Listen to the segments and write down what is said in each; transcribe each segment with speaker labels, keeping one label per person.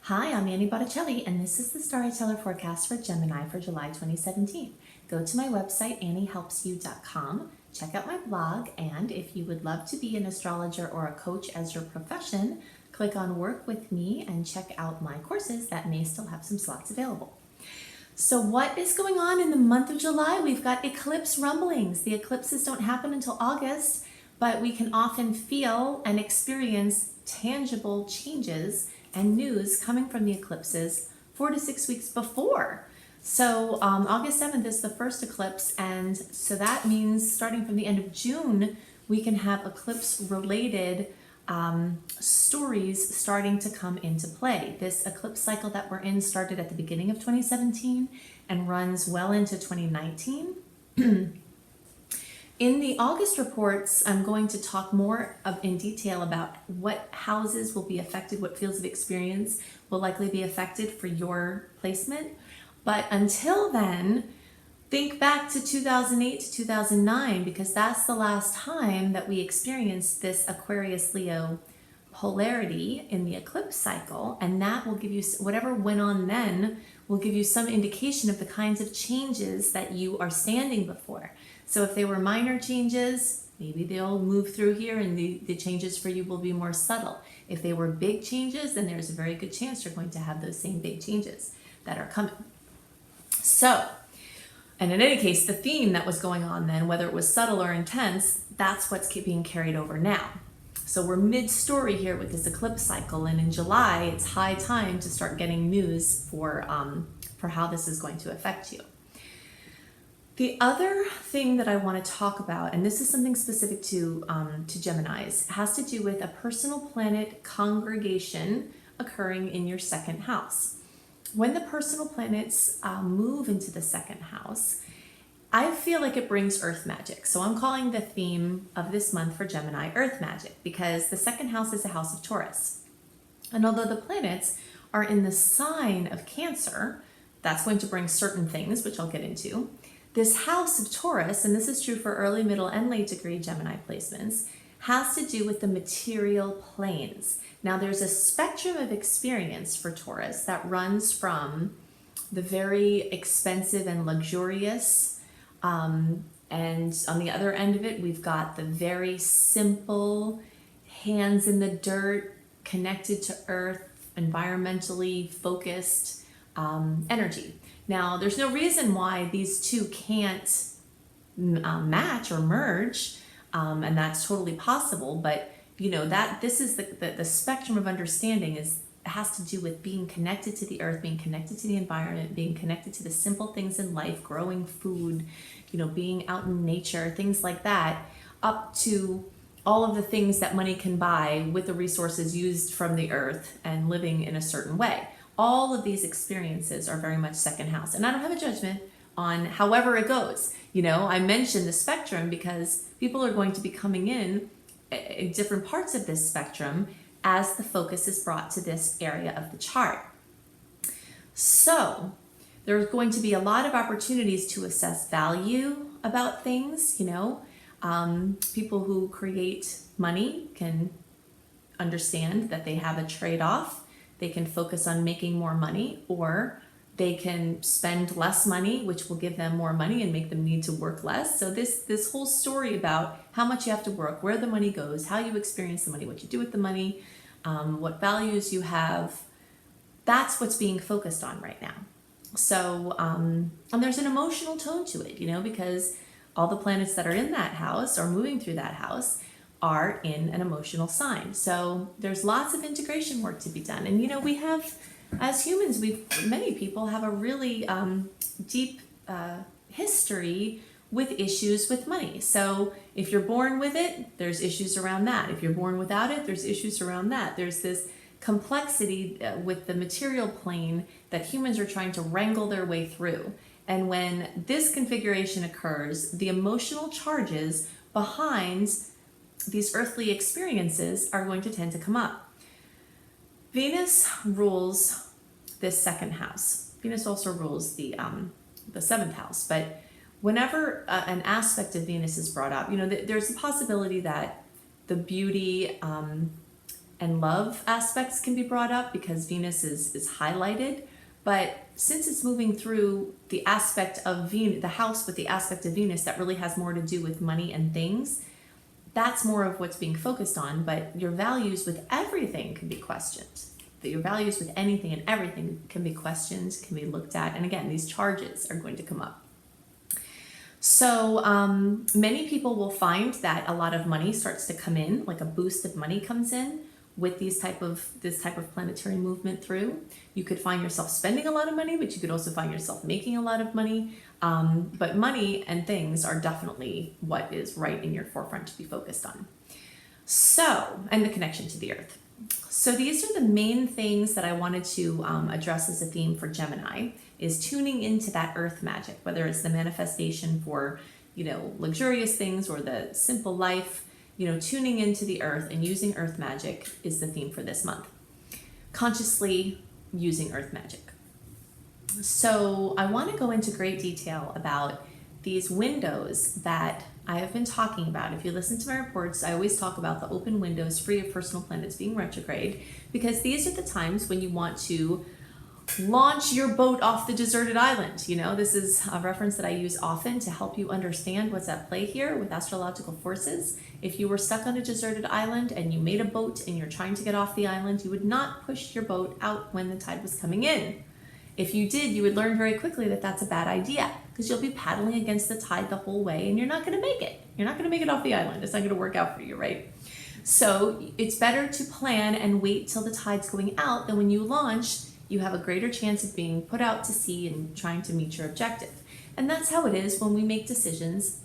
Speaker 1: Hi, I'm Annie Botticelli, and this is the Storyteller Forecast for Gemini for July 2017. Go to my website, anniehelpsyou.com, check out my blog, and if you would love to be an astrologer or a coach as your profession, click on Work With Me and check out my courses that may still have some slots available. So what is going on in the month of July? We've got eclipse rumblings. The eclipses don't happen until August, but we can often feel and experience tangible changes and news coming from the eclipses 4 to 6 weeks before. So August 7th is the first eclipse, and so that means starting from the end of June, we can have eclipse-related stories starting to come into play. This eclipse cycle that we're in started at the beginning of 2017 and runs well into 2019. In the August reports, I'm going to talk more in detail about what houses will be affected, what fields of experience will likely be affected for your placement. But until then, think back to 2008 to 2009, because that's the last time that we experienced this Aquarius-Leo polarity in the eclipse cycle, and that will give you, whatever went on then, will give you some indication of the kinds of changes that you are standing before. So if they were minor changes, maybe they'll move through here and the changes for you will be more subtle. If they were big changes, then there's a very good chance you're going to have those same big changes that are coming. So, and in any case, the theme that was going on then, whether it was subtle or intense, that's what's being carried over now. So we're mid-story here with this eclipse cycle, and in July, it's high time to start getting news for how this is going to affect you. The other thing that I want to talk about, and this is something specific to Geminis, has to do with a personal planet congregation occurring in your second house. When the personal planets move into the second house, I feel like it brings earth magic. So I'm calling the theme of this month for Gemini earth magic, because the second house is a house of Taurus. And although the planets are in the sign of Cancer, that's going to bring certain things, which I'll get into. This house of Taurus, and this is true for early, middle, and late degree Gemini placements, has to do with the material planes. Now, there's a spectrum of experience for Taurus that runs from the very expensive and luxurious, and on the other end of it, we've got the very simple, hands in the dirt, connected to earth, environmentally focused energy. Now, there's no reason why these two can't match or merge, and that's totally possible. But you know that this is the spectrum of understanding has to do with being connected to the earth, being connected to the environment, being connected to the simple things in life, growing food, being out in nature, things like that, up to all of the things that money can buy with the resources used from the earth and living in a certain way. All of these experiences are very much second house. And I don't have a judgment on however it goes. I mentioned the spectrum because people are going to be coming in different parts of this spectrum as the focus is brought to this area of the chart. So there's going to be a lot of opportunities to assess value about things. People who create money can understand that they have a trade-off. They can focus on making more money, or they can spend less money, which will give them more money and make them need to work less. So this whole story about how much you have to work, where the money goes, how you experience the money, what you do with the money, what values you have, that's what's being focused on right now. So, and there's an emotional tone to it, because all the planets that are in that house or moving through that house are in an emotional sign. So there's lots of integration work to be done. And we have, as humans, many people have a really deep history with issues with money. So if you're born with it, there's issues around that. If you're born without it, there's issues around that. There's this complexity with the material plane that humans are trying to wrangle their way through. And when this configuration occurs, the emotional charges behind these earthly experiences are going to tend to come up. Venus rules this second house. Venus also rules the seventh house, but whenever an aspect of Venus is brought up, there's a possibility that the beauty and love aspects can be brought up because Venus is highlighted. But since it's moving through the aspect of Venus, the house with the aspect of Venus that really has more to do with money and things, that's more of what's being focused on. But your values with everything can be questioned. That your values with anything and everything can be questioned, can be looked at. And again, these charges are going to come up. So many people will find that a lot of money starts to come in, like a boost of money comes in with this type of planetary movement through. You could find yourself spending a lot of money, but you could also find yourself making a lot of money. But money and things are definitely what is right in your forefront to be focused on. So, and the connection to the earth. So these are the main things that I wanted to address as a theme for Gemini, is tuning into that earth magic, whether it's the manifestation for, luxurious things or the simple life. Tuning into the earth and using earth magic is the theme for this month. Consciously using earth magic. So I want to go into great detail about these windows that I have been talking about. If you listen to my reports, I always talk about the open windows free of personal planets being retrograde, because these are the times when you want to launch your boat off the deserted island. This is a reference that I use often to help you understand what's at play here with astrological forces. If you were stuck on a deserted island and you made a boat and you're trying to get off the island, you would not push your boat out when the tide was coming in. If you did, you would learn very quickly that that's a bad idea, because you'll be paddling against the tide the whole way and you're not going to make it. You're not going to make it off the island. It's not going to work out for you, right? So it's better to plan and wait till the tide's going out. Then when you launch, you have a greater chance of being put out to sea and trying to meet your objective. And that's how it is when we make decisions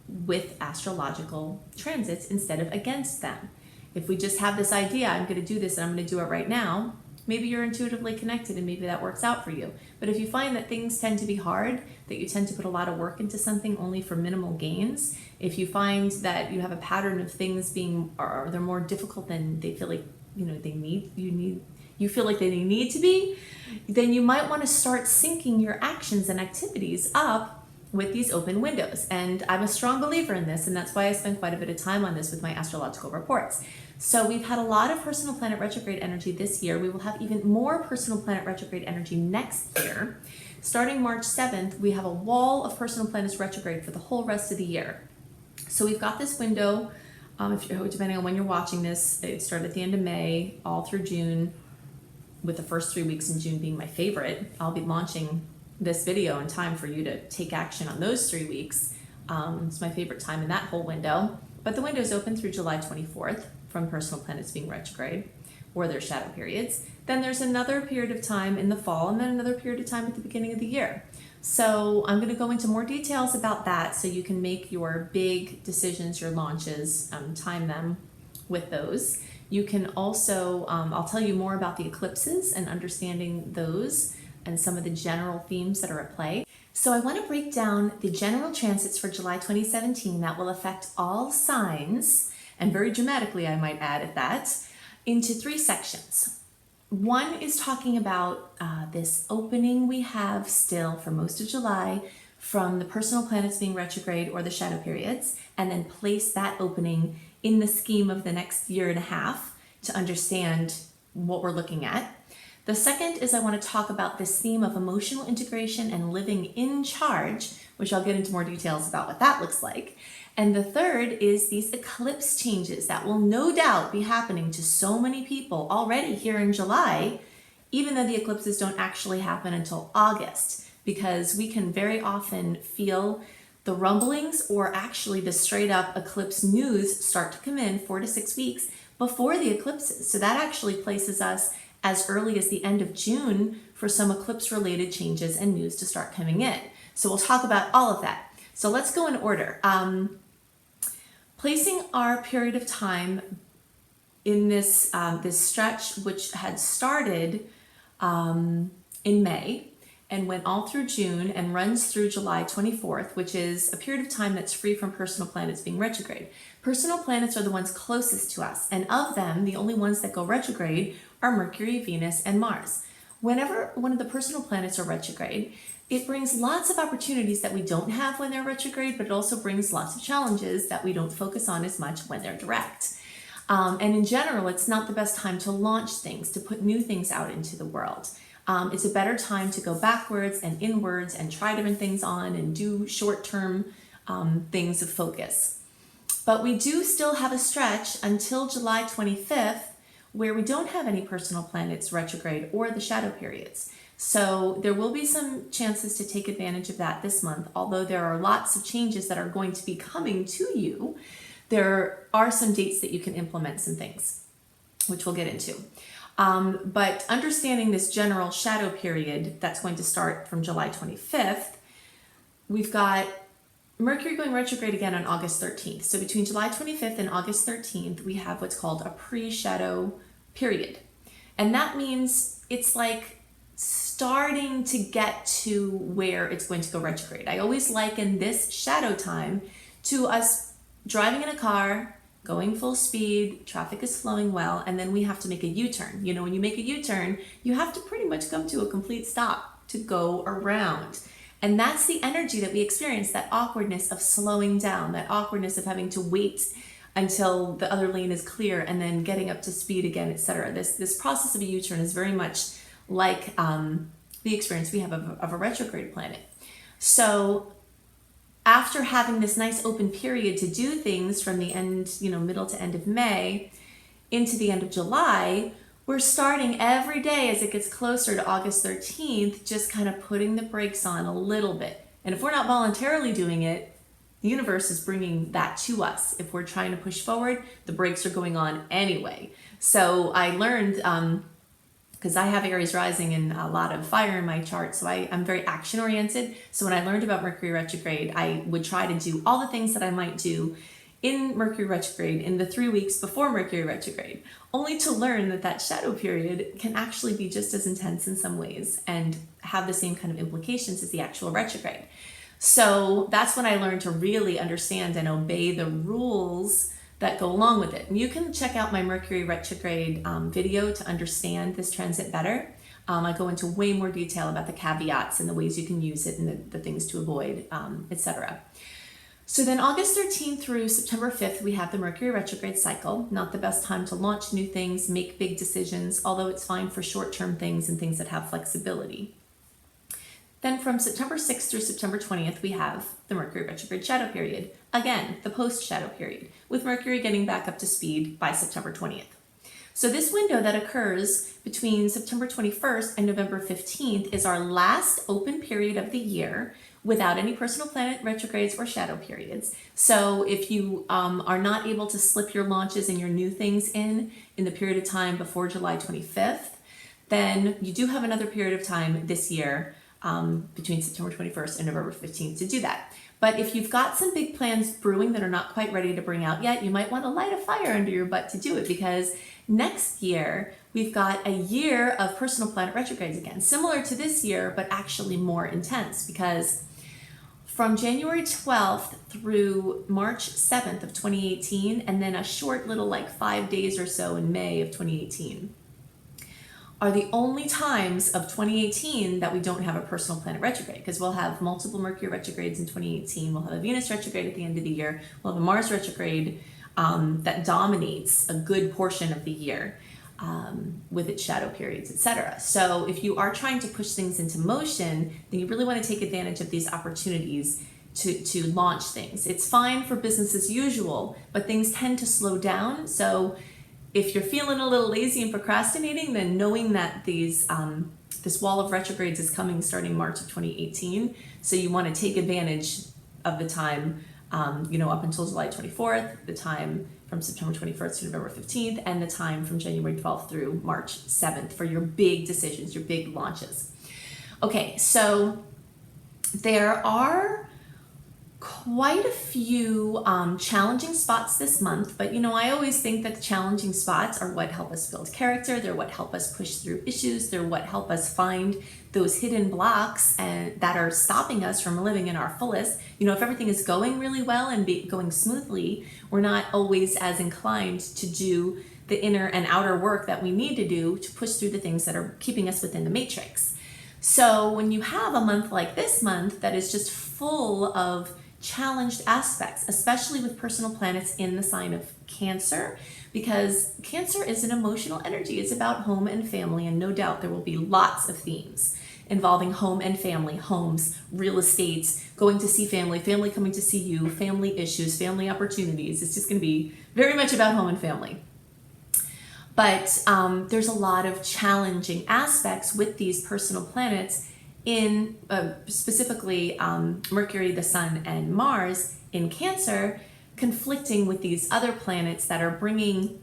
Speaker 1: with astrological transits instead of against them. If we just have this idea, I'm going to do this and I'm going to do it right now, maybe you're intuitively connected and maybe that works out for you. But if you find that things tend to be hard, that you tend to put a lot of work into something only for minimal gains, if you find that you have a pattern of things being, or they're more difficult than they feel like, you feel like they need to be, then you might want to start syncing your actions and activities up with these open windows. And I'm a strong believer in this, and that's why I spend quite a bit of time on this with my astrological reports. So we've had a lot of personal planet retrograde energy this year. We will have even more personal planet retrograde energy next year. Starting March 7th, we have a wall of personal planets retrograde for the whole rest of the year. So we've got this window, depending on when you're watching this, it started at the end of May, all through June, with the first 3 weeks in June being my favorite. I'll be launching this video in time for you to take action on those 3 weeks. It's my favorite time in that whole window. But the window is open through July 24th from personal planets being retrograde or their shadow periods. Then there's another period of time in the fall and then another period of time at the beginning of the year. So I'm going to go into more details about that so you can make your big decisions, your launches, time them with those. You can also, I'll tell you more about the eclipses and understanding those and some of the general themes that are at play. So I want to break down the general transits for July 2017 that will affect all signs, and very dramatically I might add at that, into 3 sections. One is talking about this opening we have still for most of July from the personal planets being retrograde or the shadow periods, and then place that opening in the scheme of the next year and a half to understand what we're looking at. The second is I want to talk about this theme of emotional integration and living in charge, which I'll get into more details about what that looks like. And the third is these eclipse changes that will no doubt be happening to so many people already here in July, even though the eclipses don't actually happen until August, because we can very often feel the rumblings or actually the straight up eclipse news start to come in 4 to 6 weeks before the eclipses. So that actually places us as early as the end of June for some eclipse related changes and news to start coming in. So we'll talk about all of that. So let's go in order. Placing our period of time in this stretch, which had started in May and went all through June and runs through July 24th, which is a period of time that's free from personal planets being retrograde. Personal planets are the ones closest to us, and of them, the only ones that go retrograde are Mercury, Venus, and Mars. Whenever one of the personal planets are retrograde, it brings lots of opportunities that we don't have when they're retrograde, but it also brings lots of challenges that we don't focus on as much when they're direct. And in general, it's not the best time to launch things, to put new things out into the world. It's a better time to go backwards and inwards and try different things on and do short-term things of focus. But we do still have a stretch until July 25th where we don't have any personal planets retrograde or the shadow periods. So there will be some chances to take advantage of that this month, although there are lots of changes that are going to be coming to you. There are some dates that you can implement some things, which we'll get into. But understanding this general shadow period that's going to start from July 25th, we've got Mercury going retrograde again on August 13th. So between July 25th and August 13th, we have what's called a pre-shadow period. And that means it's like starting to get to where it's going to go retrograde. I always liken this shadow time to us driving in a car, going full speed, traffic is flowing well, and then we have to make a U-turn. You know, when you make a U-turn, you have to pretty much come to a complete stop to go around. And that's the energy that we experience, that awkwardness of slowing down, that awkwardness of having to wait until the other lane is clear and then getting up to speed again, etc. This process of a U-turn is very much like the experience we have of a retrograde planet. So after having this nice open period to do things from the end, middle to end of May into the end of July, we're starting every day as it gets closer to August 13th, just kind of putting the brakes on a little bit. And if we're not voluntarily doing it, the universe is bringing that to us. If we're trying to push forward, the brakes are going on anyway. So I learned, because I have Aries rising and a lot of fire in my chart, so I'm very action oriented. So when I learned about Mercury retrograde, I would try to do all the things that I might do in Mercury retrograde in the 3 weeks before Mercury retrograde, only to learn that shadow period can actually be just as intense in some ways and have the same kind of implications as the actual retrograde. So that's when I learned to really understand and obey the rules that go along with it. And you can check out my Mercury retrograde video to understand this transit better. I go into way more detail about the caveats and the ways you can use it and the things to avoid, etc. So then August 13th through September 5th, we have the Mercury retrograde cycle. Not the best time to launch new things, make big decisions, although it's fine for short-term things and things that have flexibility. Then from September 6th through September 20th, we have the Mercury retrograde shadow period. Again, the post-shadow period, with Mercury getting back up to speed by September 20th. So this window that occurs between September 21st and November 15th is our last open period of the year without any personal planet retrogrades or shadow periods. So if you are not able to slip your launches and your new things in the period of time before July 25th, then you do have another period of time this year between September 21st and November 15th to do that. But if you've got some big plans brewing that are not quite ready to bring out yet, you might want to light a fire under your butt to do it, because next year we've got a year of personal planet retrogrades again, similar to this year, but actually more intense, because from January 12th through March 7th of 2018, and then a short little 5 days or so in May of 2018, are the only times of 2018 that we don't have a personal planet retrograde, because we'll have multiple Mercury retrogrades in 2018. We'll have a Venus retrograde at the end of the year. We'll have a Mars retrograde that dominates a good portion of the year with its shadow periods, etc. So if you are trying to push things into motion, then you really want to take advantage of these opportunities to launch things. It's fine for business as usual, but things tend to slow down. So if you're feeling a little lazy and procrastinating, then knowing that this wall of retrogrades is coming starting March of 2018, so you want to take advantage of the time, up until July 24th, the time from September 21st to November 15th, and the time from January 12th through March 7th for your big decisions, your big launches. Okay, so there are quite a few challenging spots this month, but I always think that the challenging spots are what help us build character. They're what help us push through issues. They're what help us find those hidden blocks and that are stopping us from living in our fullest. If everything is going really well and going smoothly, we're not always as inclined to do the inner and outer work that we need to do to push through the things that are keeping us within the matrix. So when you have a month like this month that is just full of challenged aspects, especially with personal planets in the sign of Cancer, because Cancer is an emotional energy. It's about home and family, and no doubt there will be lots of themes involving home and family, homes, real estate, going to see family, family coming to see you, family issues, family opportunities. It's just going to be very much about home and family. But there's a lot of challenging aspects with these personal planets in specifically Mercury, the Sun, and Mars in Cancer, conflicting with these other planets that are bringing,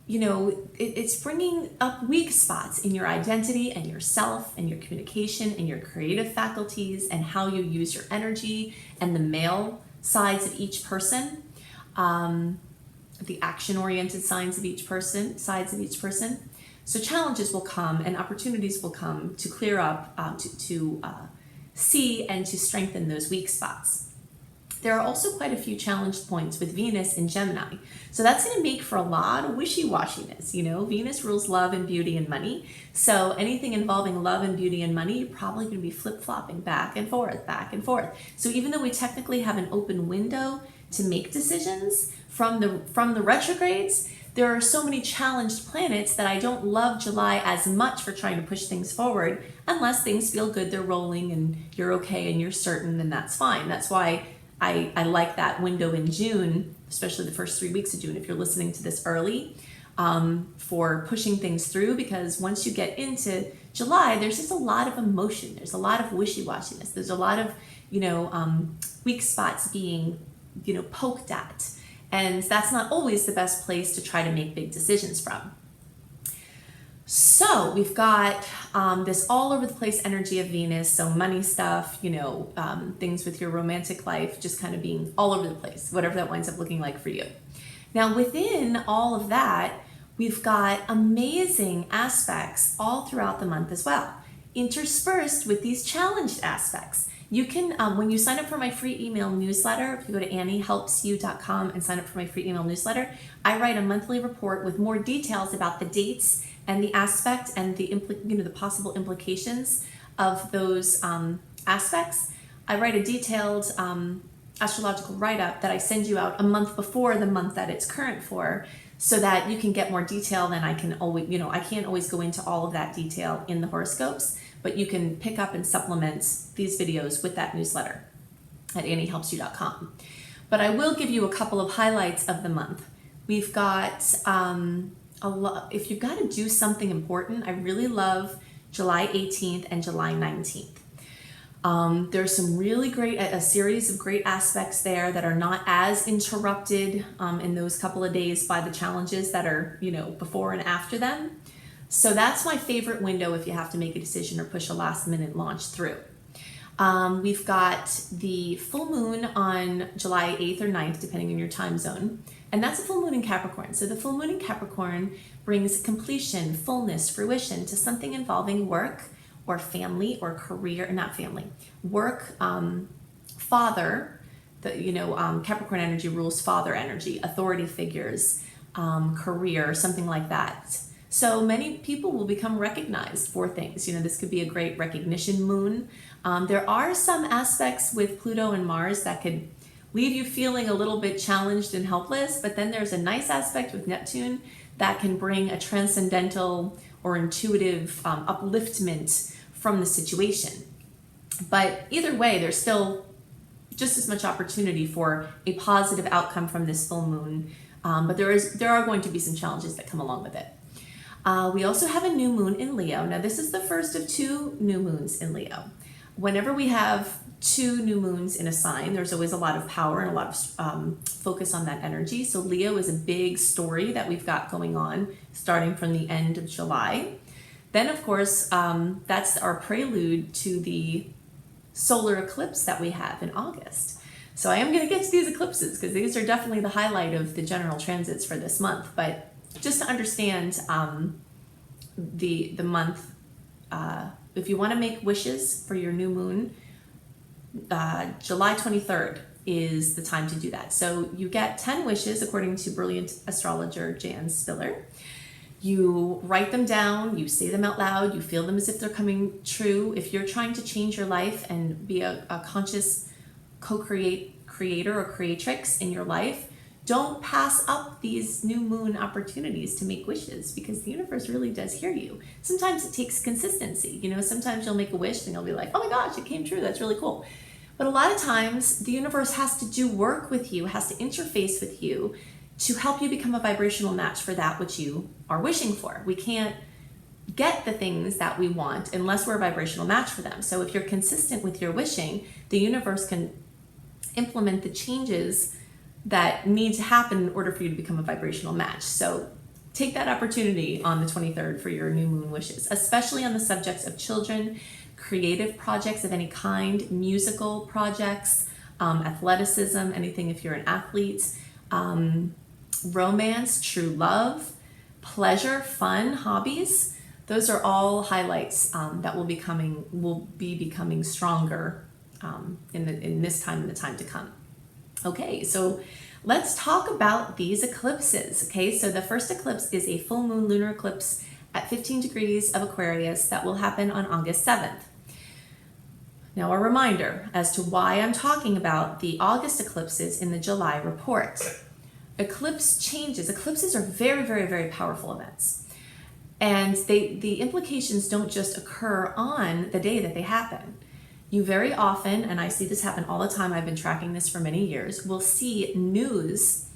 Speaker 1: it's bringing up weak spots in your identity and yourself and your communication and your creative faculties and how you use your energy and the male sides of each person, the action-oriented sides of each person. So challenges will come and opportunities will come to clear up, to see and to strengthen those weak spots. There are also quite a few challenge points with Venus in Gemini. So that's going to make for a lot of wishy-washiness. Venus rules love and beauty and money. So anything involving love and beauty and money, you're probably going to be flip-flopping back and forth, back and forth. So even though we technically have an open window to make decisions from the retrogrades, there are so many challenged planets that I don't love July as much for trying to push things forward unless things feel good, they're rolling, and you're okay and you're certain, and that's fine. That's why I like that window in June, especially the first 3 weeks of June, if you're listening to this early, for pushing things through, because once you get into July, there's just a lot of emotion. There's a lot of wishy-washiness. There's a lot of, weak spots being, poked at. And that's not always the best place to try to make big decisions from. So we've got this all over the place energy of Venus. So money stuff, things with your romantic life, just kind of being all over the place, whatever that winds up looking like for you. Now within all of that, we've got amazing aspects all throughout the month as well, interspersed with these challenged aspects. You can, when you sign up for my free email newsletter, if you go to anniehelpsyou.com and sign up for my free email newsletter, I write a monthly report with more details about the dates and the aspect and the the possible implications of those aspects. I write a detailed astrological write-up that I send you out a month before the month that it's current for, so that you can get more detail than I can always, I can't always go into all of that detail in the horoscopes, but you can pick up and supplement these videos with that newsletter at anniehelpsyou.com. But I will give you a couple of highlights of the month. We've got a lot. If you've got to do something important, I really love July 18th and July 19th. There's some really great, a series of great aspects there that are not as interrupted in those couple of days by the challenges that are, before and after them. So that's my favorite window if you have to make a decision or push a last minute launch through. We've got the full moon on July 8th or 9th, depending on your time zone. And that's a full moon in Capricorn. So the full moon in Capricorn brings completion, fullness, fruition to something involving work or family or career, not family, work, father, Capricorn energy rules father energy, authority figures, career, something like that. So many people will become recognized for things. This could be a great recognition moon. There are some aspects with Pluto and Mars that could leave you feeling a little bit challenged and helpless, but then there's a nice aspect with Neptune that can bring a transcendental or intuitive upliftment from the situation. But either way, there's still just as much opportunity for a positive outcome from this full moon, but there are going to be some challenges that come along with it. We also have a new moon in Leo. Now this is the first of 2 new moons in Leo. Whenever we have 2 new moons in a sign, there's always a lot of power and a lot of focus on that energy. So Leo is a big story that we've got going on starting from the end of July. Then of course, that's our prelude to the solar eclipse that we have in August. So I am going to get to these eclipses because these are definitely the highlight of the general transits for this month. But just to understand the month, if you want to make wishes for your new moon, July 23rd is the time to do that. So you get 10 wishes according to brilliant astrologer Jan Spiller. You write them down, you say them out loud, you feel them as if they're coming true. If you're trying to change your life and be a conscious creator creator or creatrix in your life, don't pass up these new moon opportunities to make wishes, because the universe really does hear you. Sometimes it takes consistency. You know, sometimes you'll make a wish and you'll be like, oh my gosh, it came true. That's really cool. But a lot of times the universe has to do work with you, has to interface with you to help you become a vibrational match for that which you are wishing for. We can't get the things that we want unless we're a vibrational match for them. So if you're consistent with your wishing, the universe can implement the changes that need to happen in order for you to become a vibrational match. So take that opportunity on the 23rd for your new moon wishes, especially on the subjects of children, creative projects of any kind, musical projects, athleticism, anything if you're an athlete, romance, true love, pleasure, fun, hobbies. Those are all highlights that will be becoming stronger in this time and the time to come. Okay, so let's talk about these eclipses. Okay, so the first eclipse is a full moon lunar eclipse at 15 degrees of Aquarius that will happen on August 7th. Now, a reminder as to why I'm talking about the August eclipses in the July report. Eclipses are very, very, very powerful events. And the implications don't just occur on the day that they happen. You very often, and I see this happen all the time, I've been tracking this for many years, will see news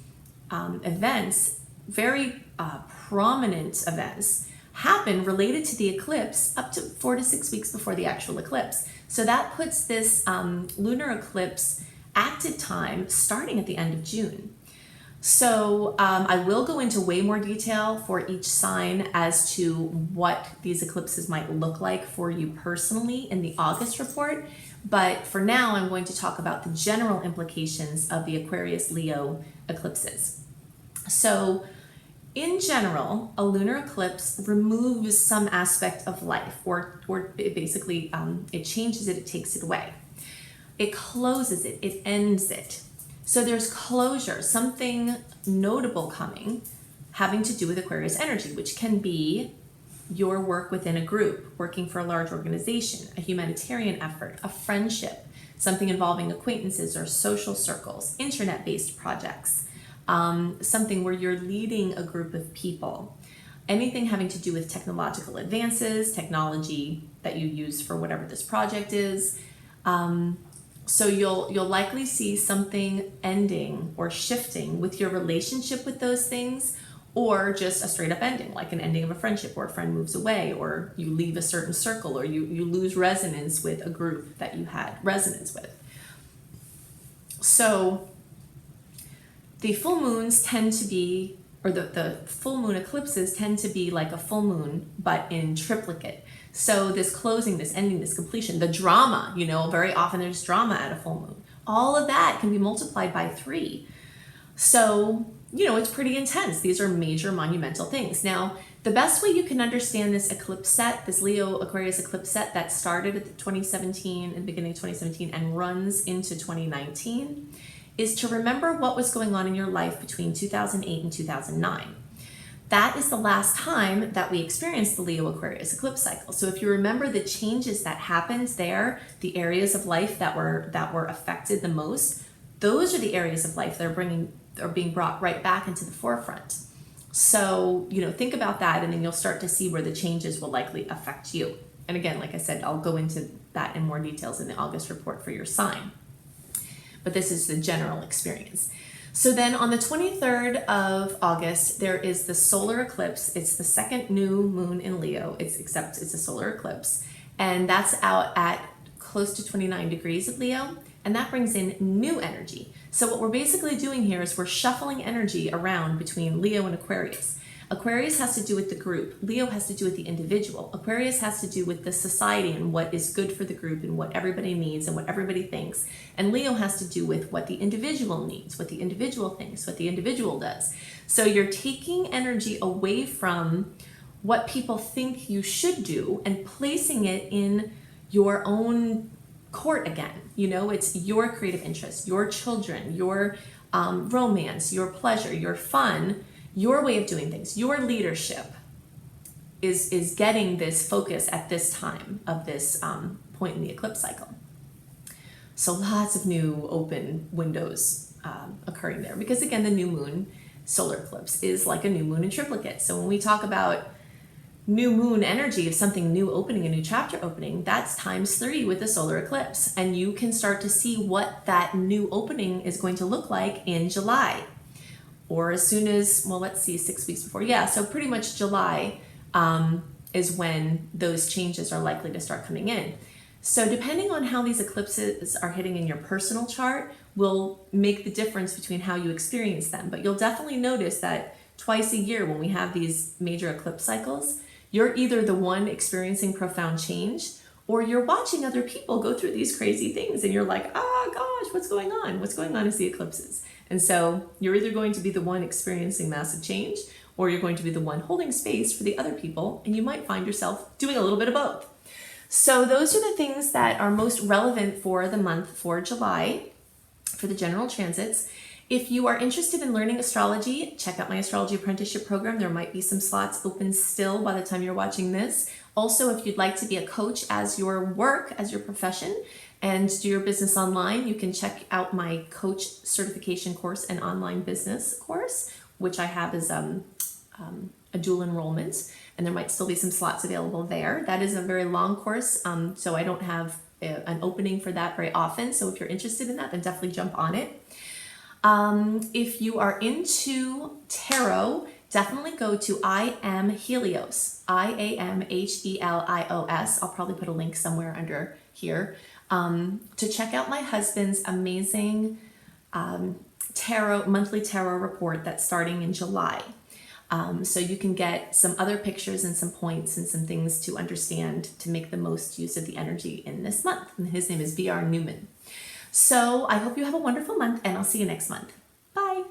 Speaker 1: events, very prominent events, happen related to the eclipse up to 4 to 6 weeks before the actual eclipse. So that puts this lunar eclipse active time starting at the end of June. So I will go into way more detail for each sign as to what these eclipses might look like for you personally in the August report. But for now, I'm going to talk about the general implications of the Aquarius-Leo eclipses. So in general, a lunar eclipse removes some aspect of life, or it basically, it changes it, it takes it away. It closes it, it ends it. So there's closure, something notable coming, having to do with Aquarius energy, which can be your work within a group, working for a large organization, a humanitarian effort, a friendship, something involving acquaintances or social circles, internet-based projects, something where you're leading a group of people, anything having to do with technological advances, technology that you use for whatever this project is. So you'll likely see something ending or shifting with your relationship with those things, or just a straight up ending, like an ending of a friendship, or a friend moves away, or you leave a certain circle, or you lose resonance with a group that you had resonance with. So the full moons tend to be, or the full moon eclipses tend to be like a full moon, but in triplicate. So this closing, this ending, this completion, the drama, very often there's drama at a full moon. All of that can be multiplied by 3. So, it's pretty intense. These are major monumental things. Now, the best way you can understand this eclipse set, this Leo Aquarius eclipse set that started at the beginning of 2017 and runs into 2019, is to remember what was going on in your life between 2008 and 2009. That is the last time that we experienced the Leo Aquarius eclipse cycle. So if you remember the changes that happened there, the areas of life that were affected the most, those are the areas of life that are being brought right back into the forefront. So, think about that, and then you'll start to see where the changes will likely affect you. And again, like I said, I'll go into that in more details in the August report for your sign. But this is the general experience. So then on the 23rd of August, there is the solar eclipse. It's the second new moon in Leo, except it's a solar eclipse. And that's out at close to 29 degrees of Leo. And that brings in new energy. So what we're basically doing here is we're shuffling energy around between Leo and Aquarius. Aquarius has to do with the group. Leo has to do with the individual. Aquarius has to do with the society and what is good for the group and what everybody needs and what everybody thinks. And Leo has to do with what the individual needs, what the individual thinks, what the individual does. So you're taking energy away from what people think you should do and placing it in your own court again. It's your creative interests, your children, your romance, your pleasure, your fun, your way of doing things, your leadership is getting this focus at this time of this point in the eclipse cycle. So lots of new open windows occurring there, because again, the new moon solar eclipse is like a new moon in triplicate. So when we talk about new moon energy of something new opening, a new chapter opening, that's times 3 with the solar eclipse. And you can start to see what that new opening is going to look like in July, or as soon as, well, let's see, 6 weeks before. Yeah, so pretty much July is when those changes are likely to start coming in. So depending on how these eclipses are hitting in your personal chart will make the difference between how you experience them. But you'll definitely notice that twice a year when we have these major eclipse cycles, you're either the one experiencing profound change, or you're watching other people go through these crazy things and you're like, oh gosh, what's going on? What's going on is the eclipses. And so you're either going to be the one experiencing massive change, or you're going to be the one holding space for the other people, and you might find yourself doing a little bit of both. So those are the things that are most relevant for the month for July, for the general transits. If you are interested in learning astrology, check out my astrology apprenticeship program. There might be some slots open still by the time you're watching this. Also, if you'd like to be a coach as your work, as your profession, and do your business online, you can check out my coach certification course and online business course, which I have as a dual enrollment, and there might still be some slots available there. That is a very long course, so I don't have an opening for that very often. So if you're interested in that, then definitely jump on it. If you are into tarot, definitely go to I Am Helios, IAMHELIOS. I'll probably put a link somewhere under here to check out my husband's amazing monthly tarot report that's starting in July. So you can get some other pictures and some points and some things to understand to make the most use of the energy in this month. And his name is B.R. Newman. So I hope you have a wonderful month, and I'll see you next month. Bye.